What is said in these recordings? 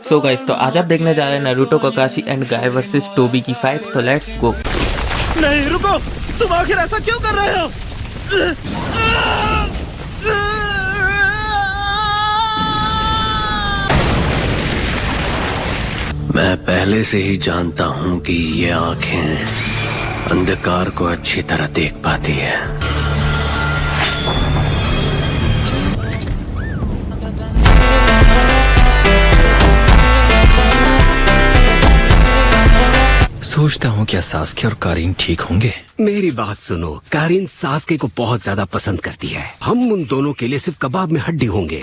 So guys, तो आज आप देखने जा रहे हैं Naruto Kakashi and Guy versus Tobi की फाइट। तो लेट्स गो। नहीं रुको, तुम आखिर ऐसा क्यों कर रहे हो? मैं पहले से ही जानता हूँ कि ये आंखें अंधकार को अच्छी तरह देख पाती है। सोचता हूँ क्या सास्के और कारीन ठीक होंगे। मेरी बात सुनो, कारीन सास्के को बहुत ज्यादा पसंद करती है। हम उन दोनों के लिए सिर्फ कबाब में हड्डी होंगे।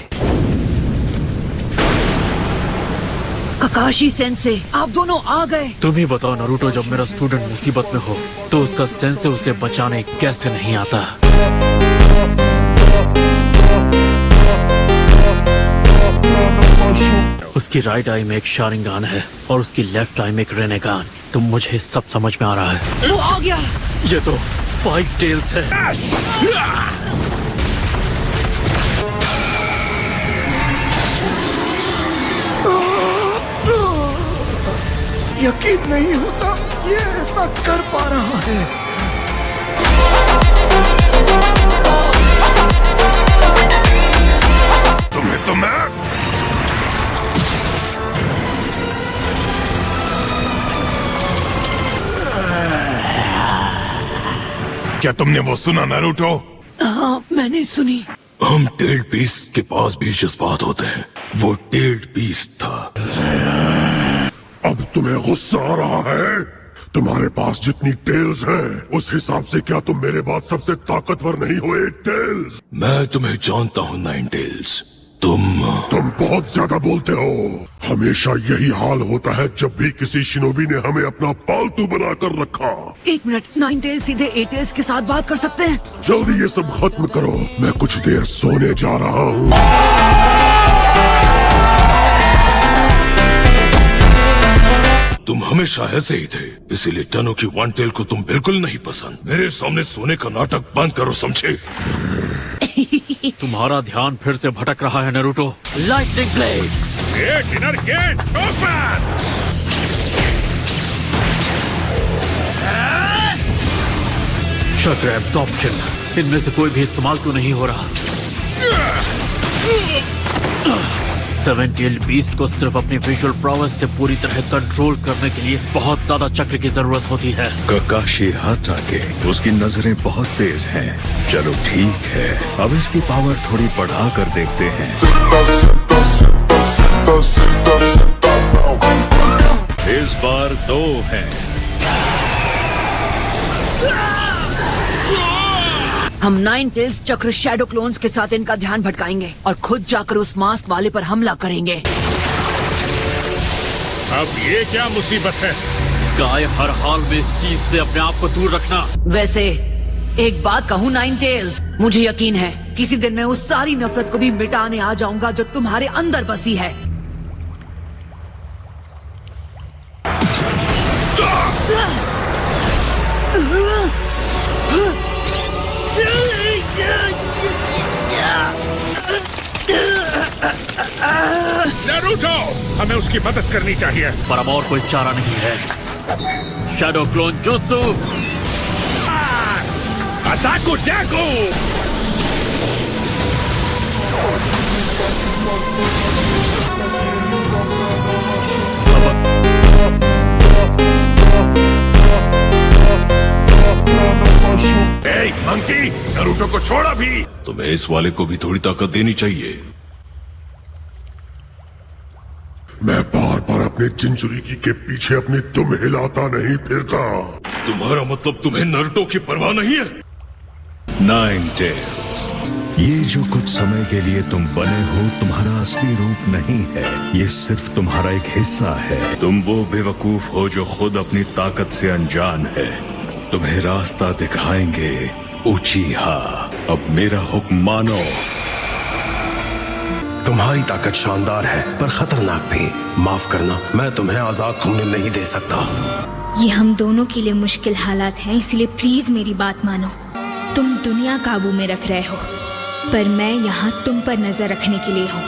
काकाशी सेंसे, आप दोनों आ गए। तुम ही बताओ नारुतो, जब मेरा स्टूडेंट मुसीबत में हो तो उसका सेंसे उसे बचाने कैसे नहीं आता? उसकी राइट आई में एक शारिंगान है और उसकी लेफ्ट आई में एक रेनेगान। तो मुझे सब समझ में आ रहा है। वो आ गया। ये तो 5 टेल्स है। यकीन नहीं होता ये ऐसा कर पा रहा है। तुम्हें तो मैं क्या तुमने वो सुना नारुतो? हाँ, मैंने सुनी। हम टेल्ड बीस्ट के पास भी जज्बात होते हैं। वो टेल्ड बीस्ट था। अब तुम्हें गुस्सा आ रहा है? तुम्हारे पास जितनी टेल्स हैं, उस हिसाब से क्या तुम मेरे बाद सबसे ताकतवर नहीं हो? 8 टेल्स। मैं तुम्हें जानता हूँ 9 टेल्स। तुम बहुत ज्यादा बोलते हो। हमेशा यही हाल होता है जब भी किसी शिनोबी ने हमें अपना पालतू बनाकर रखा। 1 मिनट, 9 टेल्स सीधे 8 टेल्स के साथ बात कर सकते हैं? जल्दी ये सब खत्म करो, मैं कुछ देर सोने जा रहा हूँ। तुम हमेशा ऐसे ही थे, इसीलिए टनो की 1 टेल को तुम बिल्कुल नहीं पसंद। मेरे सामने सोने का नाटक बंद करो, समझे? तुम्हारा ध्यान फिर से भटक रहा है Naruto. Lightning blade. Dinner gate open. Chakra absorption, इनमें से कोई भी इस्तेमाल क्यों नहीं हो रहा? 7 टेल्ड बीस्ट को सिर्फ अपनी विजुअल प्रॉवर्स से पूरी तरह कंट्रोल करने के लिए बहुत ज्यादा चक्र की जरूरत होती है। काकाशी हाताके, उसकी नजरें बहुत तेज हैं। चलो ठीक है, अब इसकी पावर थोड़ी बढ़ा कर देखते हैं। इस बार 2 हैं। हम 9 टेल्स चक्र शैडो क्लोन्स के साथ इनका ध्यान भटकाएंगे और खुद जाकर उस मास्क वाले पर हमला करेंगे। अब ये क्या मुसीबत है? गाय हर हाल में इस चीज से अपने आप को दूर रखना। वैसे एक बात कहूँ 9 टेल्स, मुझे यकीन है किसी दिन मैं उस सारी नफरत को भी मिटाने आ जाऊंगा जो तुम्हारे अंदर बसी है। नारुतो, हमें उसकी मदद करनी चाहिए। पर अब और कोई चारा नहीं है। शैडो क्लोन जुत्सु। अताकू टैकू। मंकी, नारुतो को छोड़ा भी। तुम्हें इस वाले को भी थोड़ी ताकत देनी चाहिए। मैं बार बार अपने चिंचुरिकी के पीछे अपनी दुम हिलाता नहीं फिरता। तुम्हारा मतलब तुम्हें नारुतो की परवाह नहीं है? 9 टेल्स, ये जो कुछ समय के लिए तुम बने हो, तुम्हारा असली रूप नहीं है। ये सिर्फ तुम्हारा एक हिस्सा है। तुम वो बेवकूफ हो जो खुद अपनी ताकत से अनजान है। तुम्हें रास्ता दिखाएंगे उचीहा। अब मेरा हुक्म मानो। तुम्हारी ताकत शानदार है पर खतरनाक भी। माफ करना, मैं तुम्हें आजाद घूमने नहीं दे सकता। ये हम दोनों के लिए मुश्किल हालात हैं, इसलिए प्लीज मेरी बात मानो। तुम दुनिया काबू में रख रहे हो, पर मैं यहाँ तुम पर नजर रखने के लिए हूँ।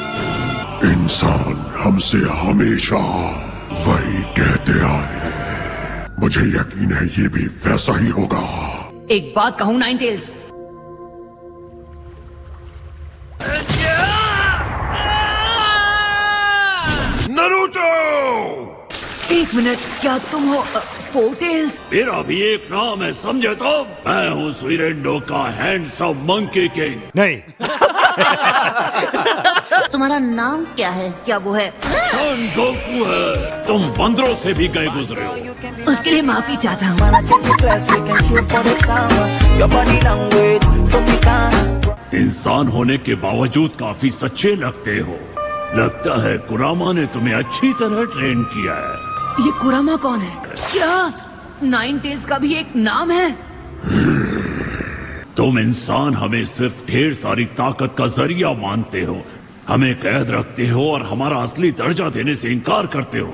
इंसान हमसे हमेशा वही कहते आए। मुझे यकीन है ये भी वैसा ही होगा। एक बात कहूँ नाइन टेल्स, नारुतो! एक मिनट, क्या तुम हो फोर टेल्स? मेरा भी एक नाम है, समझे तो? मैं हूँ सुइरेंडो का हैंडसम मंकी किंग। नहीं। तुम्हारा नाम क्या है? क्या वो है? सन गोकू है। तुम बंदरों से भी गए गुजरे हो। उसके लिए माफी चाहता हूँ। इंसान होने के बावजूद काफी सच्चे लगते हो। लगता है कुरामा ने तुम्हें अच्छी तरह ट्रेन किया है। ये कुरामा कौन है? क्या नाइन टेल्स का भी एक नाम है? तुम इंसान हमें सिर्फ ढेर सारी ताकत का जरिया मानते हो, हमें कैद रखते हो और हमारा असली दर्जा देने से इनकार करते हो।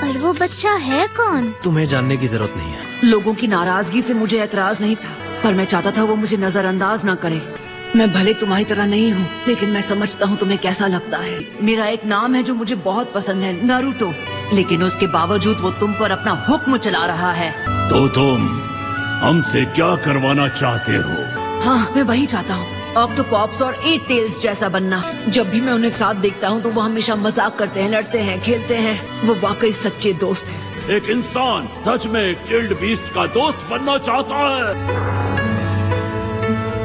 और वो बच्चा है कौन? तुम्हें जानने की जरूरत नहीं है। लोगों की नाराजगी से मुझे एतराज नहीं था, पर मैं चाहता था वो मुझे नजरअंदाज ना करे। मैं भले तुम्हारी तरह नहीं हूँ, लेकिन मैं समझता हूँ तुम्हें कैसा लगता है। मेरा एक नाम है जो मुझे बहुत पसंद है, नारुतो, लेकिन उसके बावजूद वो तुम पर अपना हुक्म चला रहा है। तो तुम हमसे क्या करवाना चाहते हो? हाँ, मैं वही चाहता हूँ, ऑक्टोपॉप्स और 8 टेल्स जैसा बनना। जब भी मैं उन्हें साथ देखता हूँ तो वो हमेशा मजाक करते हैं, लड़ते हैं, खेलते हैं। वो वाकई सच्चे दोस्त हैं। एक इंसान सच में एक चिल्ड बीस्ट का दोस्त बनना चाहता है।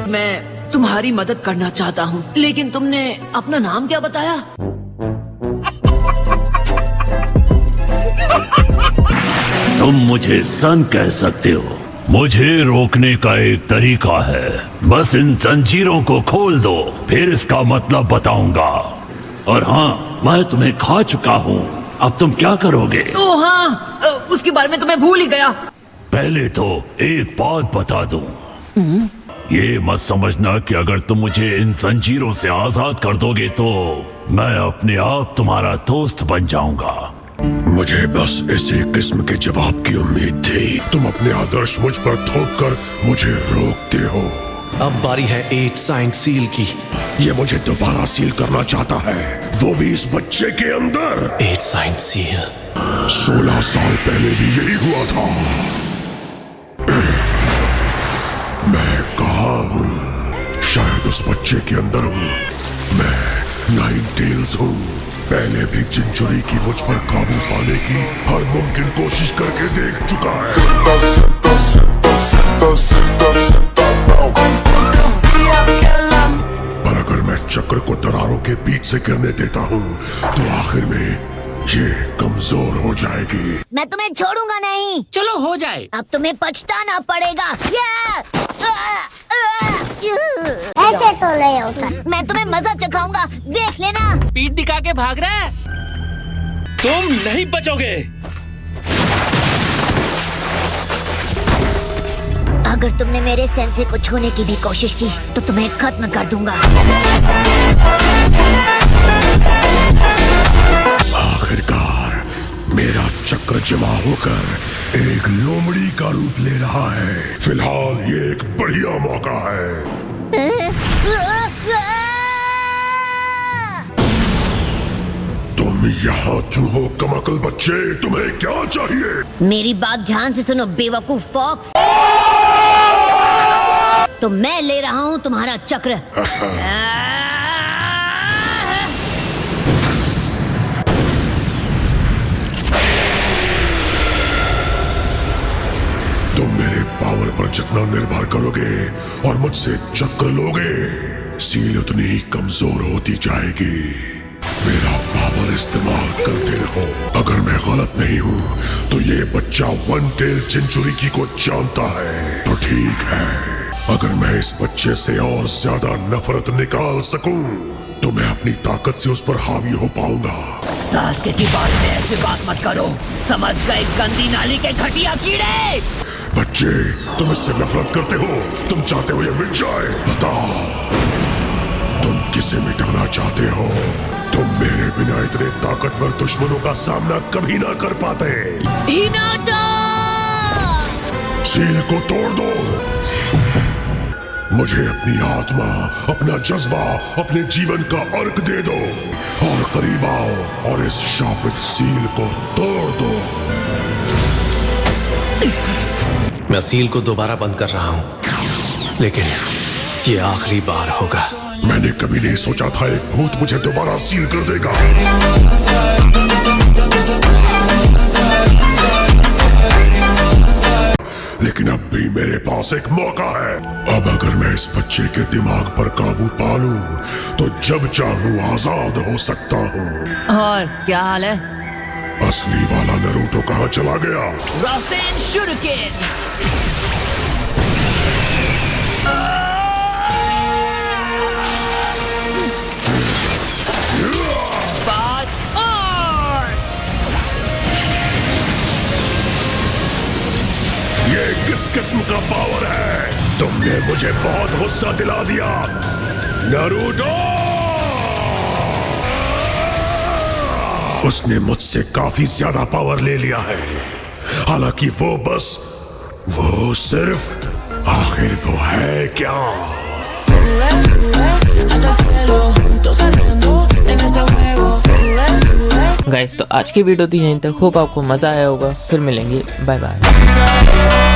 मैं तुम्हारी मदद करना चाहता हूँ, लेकिन तुमने अपना नाम क्या बताया? तुम मुझे सन कह सकते हो। मुझे रोकने का एक तरीका है, बस इन जंजीरों को खोल दो, फिर इसका मतलब बताऊंगा। और हाँ, मैं तुम्हें खा चुका हूँ। अब तुम क्या करोगे? ओह हाँ, उसके बारे में तो मैं भूल ही गया। पहले तो एक बात बता दूं। ये मत समझना कि अगर तुम मुझे इन जंजीरों से आजाद कर दोगे तो मैं अपने आप तुम्हारा दोस्त बन जाऊंगा। मुझे बस इसी किस्म के जवाब की उम्मीद थी। तुम अपने आदर्श मुझ पर थोप कर मुझे रोकते हो। अब बारी है 8 साइंस सील की। ये मुझे दोबारा सील करना चाहता है, वो भी इस बच्चे के अंदर। 8 साइंस सील। 16 साल पहले भी यही हुआ था। मैं कहाँ हूँ? शायद उस बच्चे के अंदर हूँ। मैं नाइन टेल्स हूँ। पहले भी चिंचुरी की मुझ पर काबू पाने की हर मुमकिन कोशिश करके देख चुका है। पर अगर मैं चक्र को दरारों के बीच से गिरने देता हूँ तो आखिर में ये कमजोर हो जाएगी। मैं तुम्हें छोड़ूंगा नहीं। चलो हो जाए। अब तुम्हें पछताना पड़ेगा। ऐसे तो नहीं होता। मैं तुम्हें मजा चखाऊंगा, देख लेना। स्पीड दिखा के भाग रहा है। तुम नहीं बचोगे। अगर तुमने मेरे सेंसे को छूने की भी कोशिश की तो तुम्हें खत्म कर दूंगा। आखिरकार मेरा चक्र जमा होकर एक लोमड़ी का रूप ले रहा है। फिलहाल ये एक बढ़िया मौका है। तुम यहाँ क्यों हो कमकल बच्चे? तुम्हें क्या चाहिए? मेरी बात ध्यान से सुनो बेवकूफ फॉक्स। तो मैं ले रहा हूँ तुम्हारा चक्र। तुम मेरे पावर पर जितना निर्भर करोगे और मुझसे चक्र लोगे, सील उतनी ही कमजोर होती जाएगी। मेरा पावर इस्तेमाल करते रहो। अगर मैं गलत नहीं हूँ तो ये बच्चा वन टेल चिंचुरिकी को जानता है। तो ठीक है, अगर मैं इस बच्चे से और ज्यादा नफरत निकाल सकूं तो मैं अपनी ताकत से उस पर हावी हो पाऊंगा। सास्के की बात में ऐसे बात मत करो, समझ गए गंदी नाली के घटिया कीड़े। बच्चे, तुम इससे नफरत करते हो। तुम चाहते हो ये मिट जाए। बताओ, तुम किसे मिटाना चाहते हो? तुम मेरे बिना इतने ताकतवर दुश्मनों का सामना कभी ना कर पाते। हिनाटा! सील को तोड़ दो। मुझे अपनी आत्मा, अपना जज्बा, अपने जीवन का अर्क दे दो। और करीब आओ और इस शापित सील को तोड़ दो। मैं सील को दोबारा बंद कर रहा हूँ, लेकिन ये आखिरी बार होगा। मैंने कभी नहीं सोचा था एक भूत मुझे दोबारा सील कर देगा। लेकिन अब भी मेरे पास एक मौका है। अब अगर मैं इस बच्चे के दिमाग पर काबू पा लूं, तो जब चाहूं आजाद हो सकता हूँ। और क्या हाल है? असली वाला नरूटो कहाँ चला गया? रासेन शुरुकेन। ये किस किस्म का पावर है? तुमने मुझे बहुत गुस्सा दिला दिया नारुतो। उसने मुझसे काफी ज्यादा पावर ले लिया है। हालांकि वो सिर्फ आखिर वो है क्या? गाइस तो आज की वीडियो थी यहीं तक। होप आपको मजा आया होगा। फिर मिलेंगे, बाय बाय।